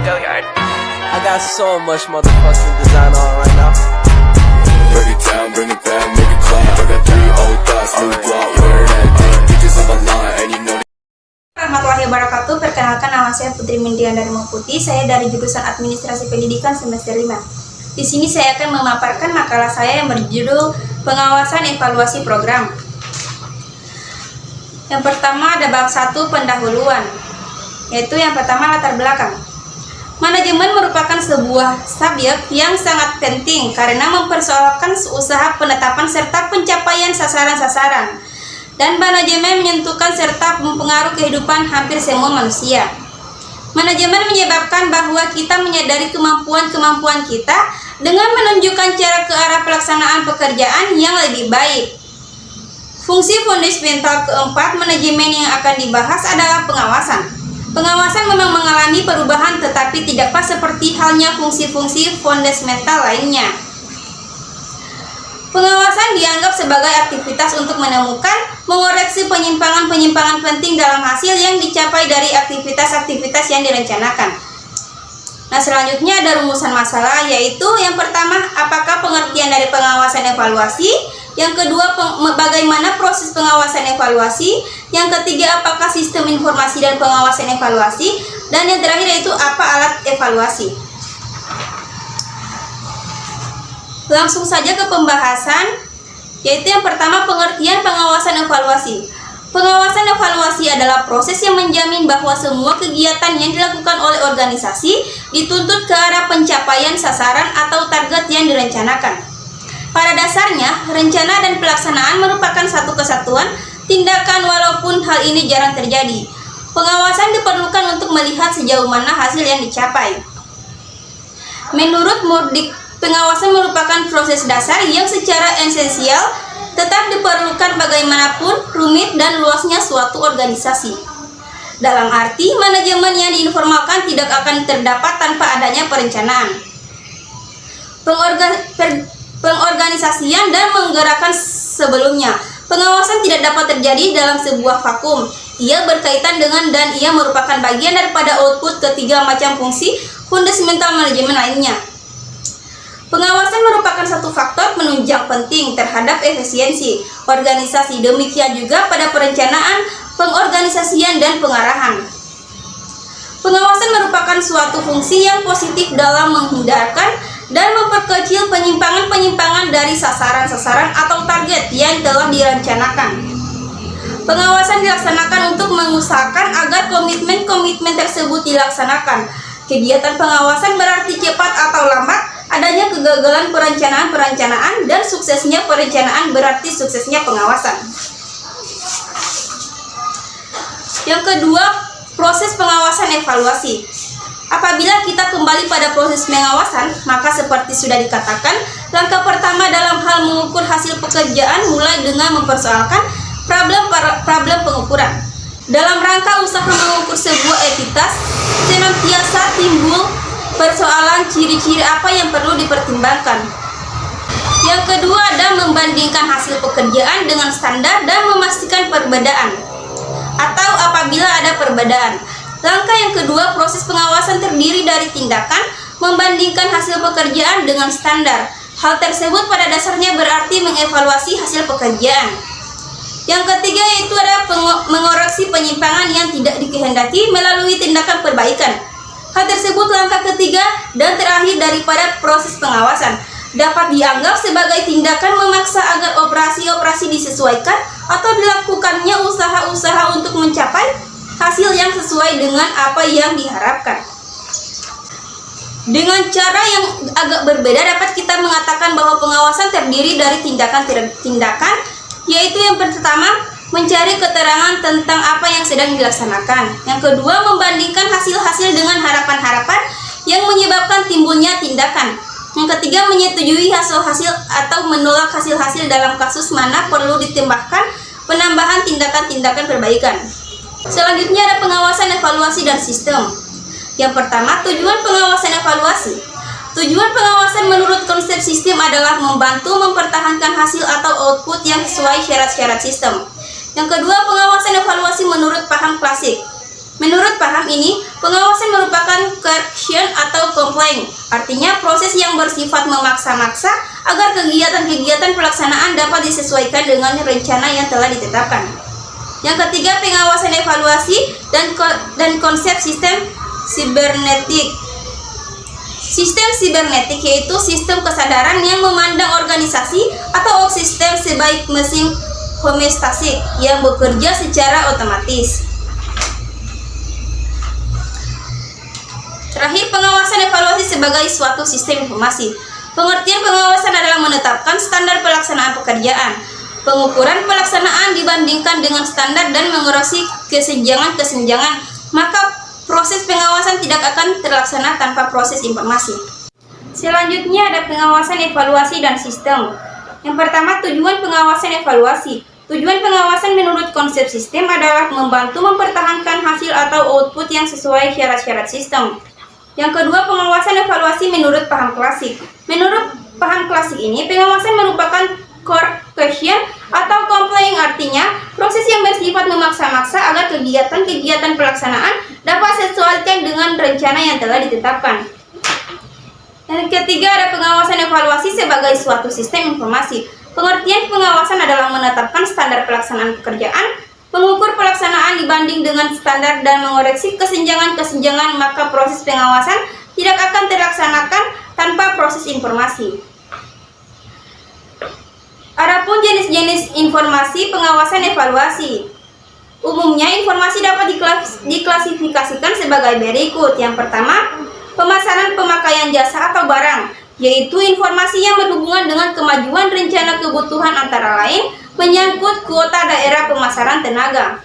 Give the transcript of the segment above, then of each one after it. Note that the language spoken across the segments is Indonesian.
I got so much motherfucking design on right now. Break it down, bring it back, make it clap. I got 3 old thoughts, new block, wear that dick. Bitches on my line, and you know. Warahmatullahi wabarakatuh. Perkenalkan, nama saya Putri Mindian dari Mengputi. Saya dari jurusan Administrasi Pendidikan semester 5. Di sini saya akan memaparkan makalah saya yang berjudul Pengawasan Evaluasi Program. Yang pertama ada bab 1 pendahuluan, yaitu yang pertama latar belakang. Manajemen merupakan sebuah subjek yang sangat penting karena mempersoalkan usaha penetapan serta pencapaian sasaran-sasaran, dan manajemen menentukan serta mempengaruhi kehidupan hampir semua manusia. Manajemen menyebabkan bahwa kita menyadari kemampuan-kemampuan kita dengan menunjukkan cara ke arah pelaksanaan pekerjaan yang lebih baik. Fungsi fundamental keempat manajemen yang akan dibahas adalah pengawasan. Pengawasan memang mengalami perubahan tetapi tidak pas seperti halnya fungsi-fungsi fundamental lainnya. Pengawasan dianggap sebagai aktivitas untuk menemukan, mengoreksi penyimpangan-penyimpangan penting dalam hasil yang dicapai dari aktivitas-aktivitas yang direncanakan. Nah, selanjutnya ada rumusan masalah, yaitu yang pertama, apakah pengertian dari pengawasan evaluasi? Yang kedua, bagaimana proses pengawasan evaluasi? Yang ketiga, apakah sistem informasi dan pengawasan evaluasi? Dan yang terakhir yaitu apa alat evaluasi? Langsung saja ke pembahasan, yaitu yang pertama, pengertian pengawasan evaluasi. Pengawasan evaluasi adalah proses yang menjamin bahwa semua kegiatan yang dilakukan oleh organisasi dituntut ke arah pencapaian sasaran atau target yang direncanakan. Pada dasarnya, rencana dan pelaksanaan merupakan satu kesatuan tindakan walaupun hal ini jarang terjadi. Pengawasan diperlukan untuk melihat sejauh mana hasil yang dicapai. Menurut Murdik, pengawasan merupakan proses dasar yang secara esensial tetap diperlukan bagaimanapun rumit dan luasnya suatu organisasi. Dalam arti, manajemen yang diinformalkan tidak akan terdapat tanpa adanya perencanaan, pengorganisasian dan menggerakkan sebelumnya. Pengawasan tidak dapat terjadi dalam sebuah vakum. Ia berkaitan dengan dan ia merupakan bagian daripada output ketiga macam fungsi fundamental manajemen lainnya. Pengawasan merupakan satu faktor penunjang penting terhadap efisiensi organisasi. Demikian juga pada perencanaan, pengorganisasian dan pengarahan. Pengawasan merupakan suatu fungsi yang positif dalam menghindarkan dan memperkecil penyimpangan-penyimpangan dari sasaran-sasaran atau target yang telah direncanakan. Pengawasan dilaksanakan untuk mengusahakan agar komitmen-komitmen tersebut dilaksanakan. Kegiatan pengawasan berarti cepat atau lambat adanya kegagalan perencanaan dan suksesnya perencanaan berarti suksesnya pengawasan. Yang kedua, proses pengawasan evaluasi. Apabila kita kembali pada proses pengawasan, maka seperti sudah dikatakan, langkah pertama dalam hal mengukur hasil pekerjaan mulai dengan mempersoalkan problem pengukuran. Dalam rangka usaha mengukur sebuah entitas, senantiasa timbul persoalan ciri-ciri apa yang perlu dipertimbangkan. Yang kedua ada membandingkan hasil pekerjaan dengan standar dan memastikan perbedaan atau apabila ada perbedaan. Langkah yang kedua, proses pengawasan terdiri dari tindakan membandingkan hasil pekerjaan dengan standar. Hal tersebut pada dasarnya berarti mengevaluasi hasil pekerjaan. Yang ketiga yaitu ada mengoreksi penyimpangan yang tidak dikehendaki melalui tindakan perbaikan. Hal tersebut langkah ketiga dan terakhir daripada proses pengawasan. Dapat dianggap sebagai tindakan memaksa agar operasi-operasi disesuaikan atau dilakukannya usaha-usaha untuk mencapai hasil yang sesuai dengan apa yang diharapkan. Dengan cara yang agak berbeda dapat kita mengatakan bahwa pengawasan terdiri dari tindakan-tindakan, yaitu yang pertama mencari keterangan tentang apa yang sedang dilaksanakan. Yang kedua, membandingkan hasil-hasil dengan harapan-harapan yang menyebabkan timbulnya tindakan. Yang ketiga, menyetujui hasil-hasil atau menolak hasil-hasil dalam kasus mana perlu ditambahkan penambahan tindakan-tindakan perbaikan. Selanjutnya ada pengawasan evaluasi dan sistem. Yang pertama, tujuan pengawasan evaluasi. Tujuan pengawasan menurut konsep sistem adalah membantu mempertahankan hasil atau output yang sesuai syarat-syarat sistem. Yang kedua, pengawasan evaluasi menurut paham klasik. Menurut paham ini, pengawasan merupakan coercion atau complying, artinya proses yang bersifat memaksa-maksa agar kegiatan-kegiatan pelaksanaan dapat disesuaikan dengan rencana yang telah ditetapkan. Yang ketiga, pengawasan evaluasi dan konsep sistem sibernetik. Sistem sibernetik yaitu sistem kesadaran yang memandang organisasi atau sistem sebaik mesin homeostasik yang bekerja secara otomatis. Terakhir, pengawasan evaluasi sebagai suatu sistem informasi. Pengertian pengawasan adalah menetapkan standar pelaksanaan pekerjaan, pengukuran pelaksanaan dibandingkan dengan standar dan mengoreksi kesenjangan-kesenjangan, maka proses pengawasan tidak akan terlaksana tanpa proses informasi. Selanjutnya ada pengawasan evaluasi dan sistem. Yang pertama, tujuan pengawasan evaluasi. Tujuan pengawasan menurut konsep sistem adalah membantu mempertahankan hasil atau output yang sesuai syarat-syarat sistem. Yang kedua, pengawasan evaluasi menurut paham klasik. Menurut paham klasik ini, pengawasan merupakan coercion atau complying, artinya proses yang bersifat memaksa-maksa agar kegiatan-kegiatan pelaksanaan dapat sesuaikan dengan rencana yang telah ditetapkan. Yang ketiga, ada pengawasan evaluasi sebagai suatu sistem informasi. Pengertian pengawasan adalah menetapkan standar pelaksanaan pekerjaan, mengukur pelaksanaan dibanding dengan standar dan mengoreksi kesenjangan-kesenjangan, maka proses pengawasan tidak akan terlaksanakan tanpa proses informasi. Adapun jenis-jenis informasi pengawasan evaluasi. Umumnya informasi dapat diklasifikasikan sebagai berikut. Yang pertama, pemasaran pemakaian jasa atau barang, yaitu informasi yang berhubungan dengan kemajuan rencana kebutuhan antara lain menyangkut kuota daerah pemasaran tenaga.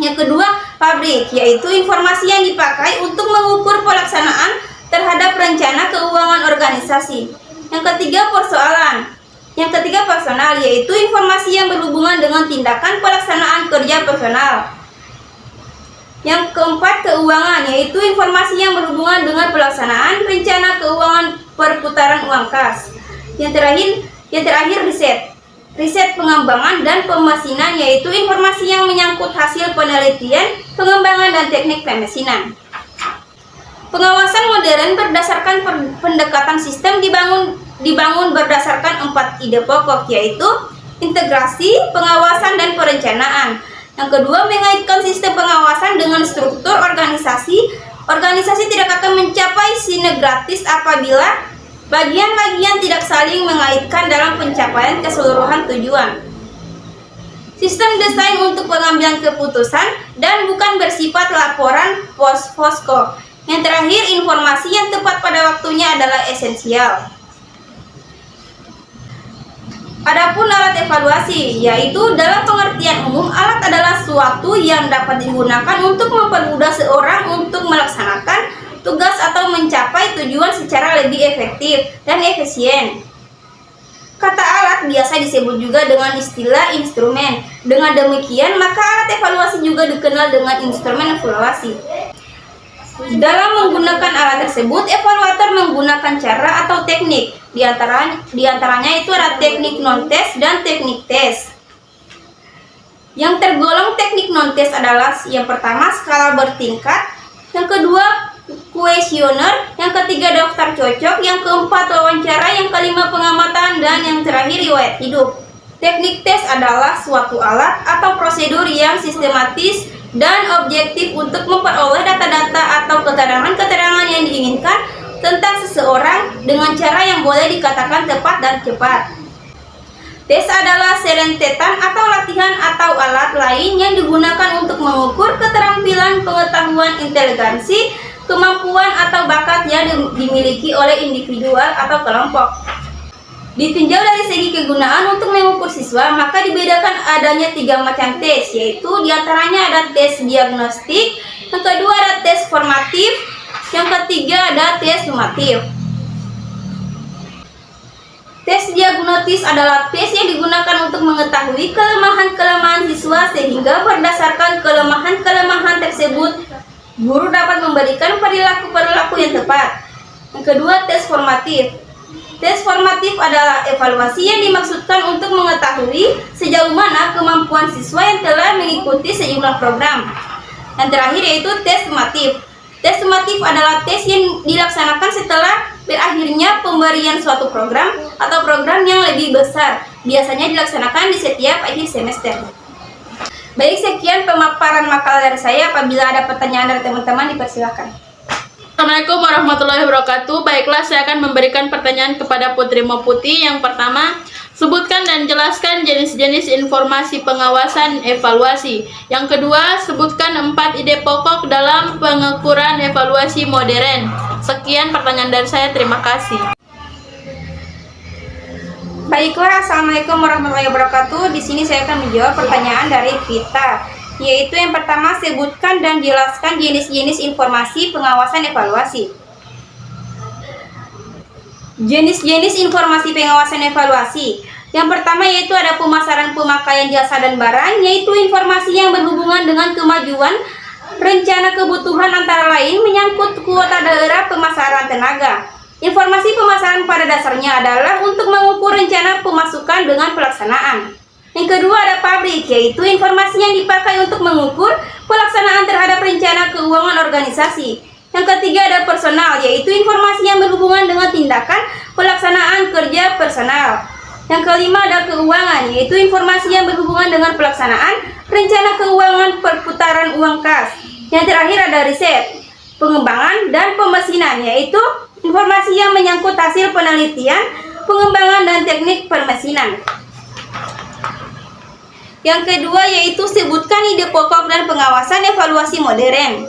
Yang kedua, pabrik, yaitu informasi yang dipakai untuk mengukur pelaksanaan terhadap rencana keuangan organisasi. Yang ketiga, persoalan. Yang ketiga, personal, yaitu informasi yang berhubungan dengan tindakan pelaksanaan kerja personal. Yang keempat, keuangan, yaitu informasi yang berhubungan dengan pelaksanaan rencana keuangan perputaran uang kas. Yang terakhir, riset pengembangan dan pemesinan, yaitu informasi yang menyangkut hasil penelitian, pengembangan, dan teknik pemesinan. Pengawasan modern berdasarkan pendekatan sistem dibangun berdasarkan 4 ide pokok, yaitu integrasi, pengawasan, dan perencanaan. Yang kedua, mengaitkan sistem pengawasan dengan struktur organisasi. Organisasi tidak akan mencapai sinergitis apabila bagian-bagian tidak saling mengaitkan dalam pencapaian keseluruhan tujuan. Sistem desain untuk pengambilan keputusan dan bukan bersifat laporan posko. Yang terakhir, informasi yang tepat pada waktunya adalah esensial. Adapun alat evaluasi, yaitu dalam pengertian umum, alat adalah suatu yang dapat digunakan untuk mempermudah seorang untuk melaksanakan tugas atau mencapai tujuan secara lebih efektif dan efisien. Kata alat biasa disebut juga dengan istilah instrumen. Dengan demikian, maka alat evaluasi juga dikenal dengan instrumen evaluasi. Dalam menggunakan alat tersebut, evaluator menggunakan cara atau teknik. Di antaranya itu ada teknik non-tes dan teknik tes. Yang tergolong teknik non-tes adalah yang pertama, skala bertingkat, yang kedua, kuesioner, yang ketiga, daftar cocok, yang keempat, wawancara, yang kelima, pengamatan, dan yang terakhir, riwayat hidup. Teknik tes adalah suatu alat atau prosedur yang sistematis dan objektif untuk memperoleh data-data atau keterangan-keterangan yang diinginkan tentang seseorang dengan cara yang boleh dikatakan tepat dan cepat. Tes adalah serentetan atau latihan atau alat lain yang digunakan untuk mengukur keterampilan, pengetahuan, inteligensi, kemampuan atau bakat yang dimiliki oleh individual atau kelompok. Ditinjau dari segi kegunaan untuk mengukur siswa, maka dibedakan adanya 3 macam tes, yaitu diantaranya ada tes diagnostik, yang kedua ada tes formatif, yang ketiga ada tes sumatif. Tes diagnostis adalah tes yang digunakan untuk mengetahui kelemahan-kelemahan siswa sehingga berdasarkan kelemahan-kelemahan tersebut guru dapat memberikan perilaku-perilaku yang tepat. Yang kedua, tes formatif. Tes formatif adalah evaluasi yang dimaksudkan untuk mengetahui sejauh mana kemampuan siswa yang telah mengikuti sejumlah program. Yang terakhir yaitu tes sumatif. Tes sumatif adalah tes yang dilaksanakan setelah berakhirnya pemberian suatu program atau program yang lebih besar. Biasanya dilaksanakan di setiap akhir semester. Baik, sekian pemaparan makalah dari saya. Apabila ada pertanyaan dari teman-teman, dipersilakan. Assalamualaikum warahmatullahi wabarakatuh. Baiklah, saya akan memberikan pertanyaan kepada Putri Moputi. Yang pertama, sebutkan dan jelaskan jenis-jenis informasi pengawasan evaluasi. Yang kedua, sebutkan 4 ide pokok dalam pengukuran evaluasi modern. Sekian pertanyaan dari saya, terima kasih. Baiklah, Assalamualaikum warahmatullahi wabarakatuh. Di sini saya akan menjawab pertanyaan dari Vita, yaitu yang pertama, sebutkan dan jelaskan jenis-jenis informasi pengawasan evaluasi. Jenis-jenis informasi pengawasan evaluasi. Yang pertama yaitu ada pemasaran pemakaian jasa dan barang, yaitu informasi yang berhubungan dengan kemajuan rencana kebutuhan antara lain menyangkut kuota daerah pemasaran tenaga. Informasi pemasaran pada dasarnya adalah untuk mengukur rencana pemasukan dengan pelaksanaan. Yang kedua ada pabrik, yaitu informasi yang dipakai untuk mengukur pelaksanaan terhadap rencana keuangan organisasi. Yang ketiga ada personal, yaitu informasi yang berhubungan dengan tindakan pelaksanaan kerja personal. Yang kelima ada keuangan, yaitu informasi yang berhubungan dengan pelaksanaan rencana keuangan perputaran uang kas. Yang terakhir ada riset, pengembangan, dan pemesinan, yaitu informasi yang menyangkut hasil penelitian, pengembangan, dan teknik permesinan. Yang kedua yaitu sebutkan ide pokok dan pengawasan evaluasi modern.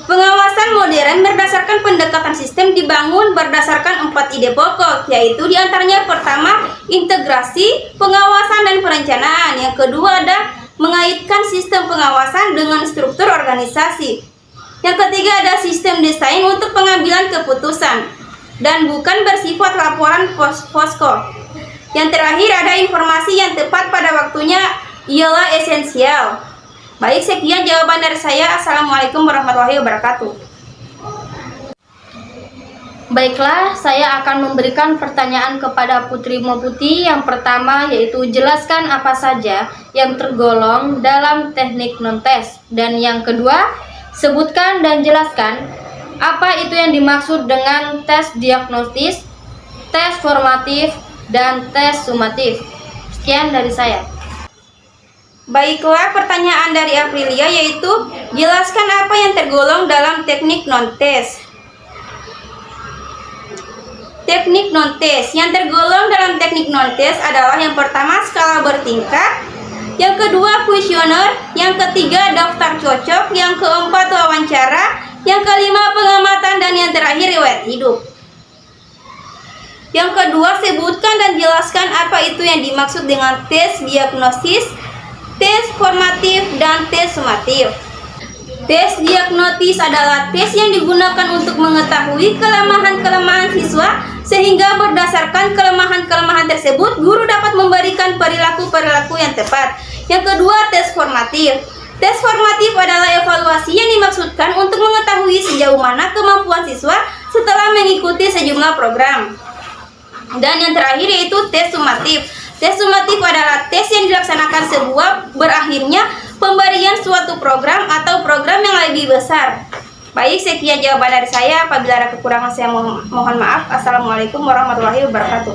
Pengawasan modern berdasarkan pendekatan sistem dibangun berdasarkan 4 ide pokok, yaitu diantaranya pertama, integrasi, pengawasan, dan perencanaan. Yang kedua ada mengaitkan sistem pengawasan dengan struktur organisasi. Yang ketiga ada sistem desain untuk pengambilan keputusan dan bukan bersifat laporan posko. Yang terakhir ada informasi yang tepat pada waktunya ialah esensial. Baik, sekian jawaban dari saya. Assalamualaikum warahmatullahi wabarakatuh. Baiklah, saya akan memberikan pertanyaan kepada Putri Moputi. Yang pertama yaitu jelaskan apa saja yang tergolong dalam teknik non-tes. Dan yang kedua, sebutkan dan jelaskan apa itu yang dimaksud dengan tes diagnostis, tes formatif, dan tes sumatif. Sekian dari saya. Baiklah, pertanyaan dari Aprilia yaitu jelaskan apa yang tergolong dalam teknik non-tes. Teknik non-tes yang tergolong dalam teknik non-tes adalah yang pertama skala bertingkat, yang kedua kuesioner, yang ketiga daftar cocok, yang keempat wawancara, yang kelima pengamatan, dan yang terakhir riwayat hidup. Yang kedua, sebutkan dan jelaskan apa itu yang dimaksud dengan tes diagnosis, tes formatif, dan tes sumatif. Tes diagnosis adalah tes yang digunakan untuk mengetahui kelemahan-kelemahan siswa, sehingga berdasarkan kelemahan-kelemahan tersebut, guru dapat memberikan perilaku-perilaku yang tepat. Yang kedua, tes formatif. Tes formatif adalah evaluasi yang dimaksudkan untuk mengetahui sejauh mana kemampuan siswa setelah mengikuti sejumlah program. Dan yang terakhir yaitu tes sumatif. Tes sumatif adalah tes yang dilaksanakan sebuah berakhirnya pemberian suatu program atau program yang lebih besar. Baik, sekian jawaban dari saya. Apabila ada kekurangan saya mohon maaf. Assalamualaikum warahmatullahi wabarakatuh.